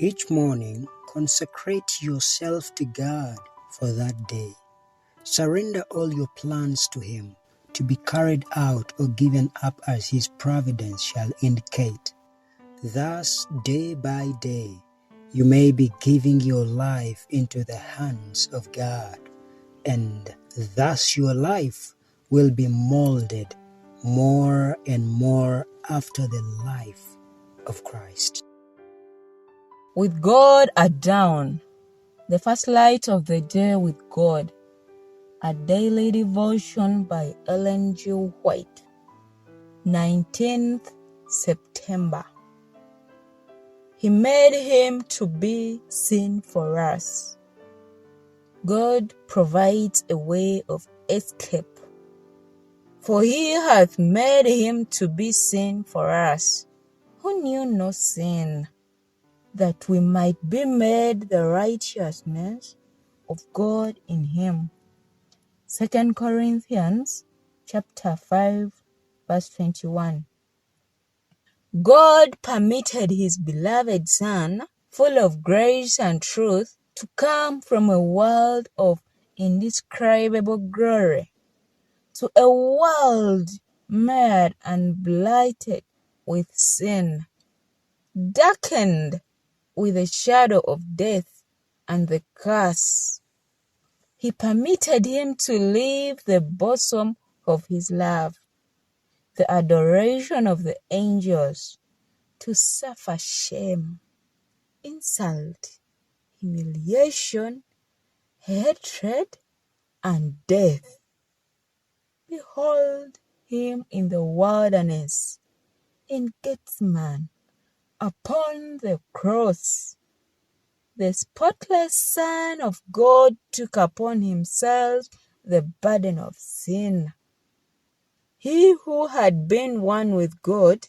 Each morning, consecrate yourself to God for that day. Surrender all your plans to Him, to be carried out or given up as His providence shall indicate. Thus, day by day, you may be giving your life into the hands of God, and thus your life will be molded more and more after the life of Christ. With God at dawn, the first light of the day with God. A daily devotion by Ellen G. White. 19th September. He made him to be sin for us. God provides a way of escape, for he hath made him to be sin for us, who knew no sin, that we might be made the righteousness of God in him. 2 Corinthians chapter 5, verse 21. God permitted his beloved Son, full of grace and truth, to come from a world of indescribable glory to a world marred and blighted with sin, darkened with the shadow of death and the curse. He permitted him to leave the bosom of his love, the adoration of the angels, to suffer shame, insult, humiliation, hatred, and death. Behold him in the wilderness, in Gethsemane, upon the cross. The spotless Son of God took upon himself the burden of sin. He who had been one with God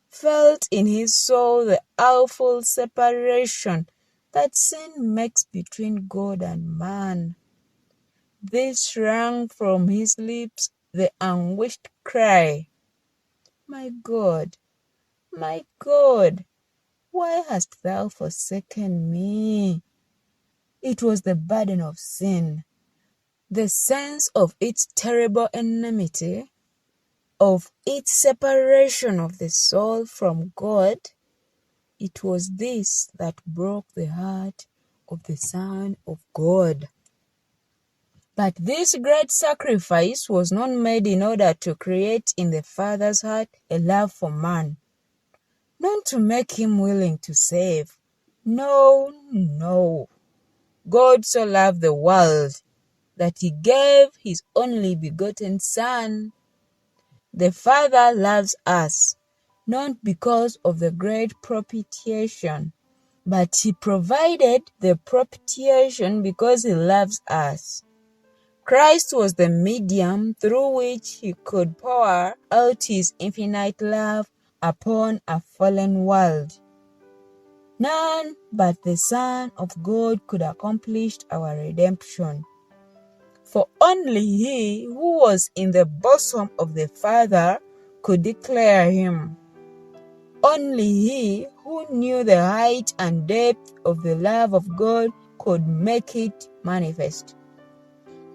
felt in his soul the awful separation that sin makes between God and man. This rang from his lips the anguished cry, my God, why hast thou forsaken me?" It was the burden of sin, the sense of its terrible enmity, of its separation of the soul from God. It was this that broke the heart of the Son of God. But this great sacrifice was not made in order to create in the Father's heart a love for man, not to make him willing to save. No. God so loved the world that he gave his only begotten Son. The Father loves us, not because of the great propitiation, but he provided the propitiation because he loves us. Christ was the medium through which he could pour out his infinite love upon a fallen world. None but the Son of God could accomplish our redemption. For only he who was in the bosom of the Father could declare him. Only he who knew the height and depth of the love of God could make it manifest.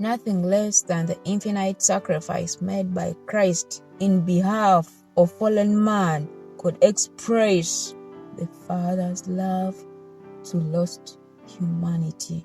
Nothing less than the infinite sacrifice made by Christ in behalf of fallen man could express the Father's love to lost humanity.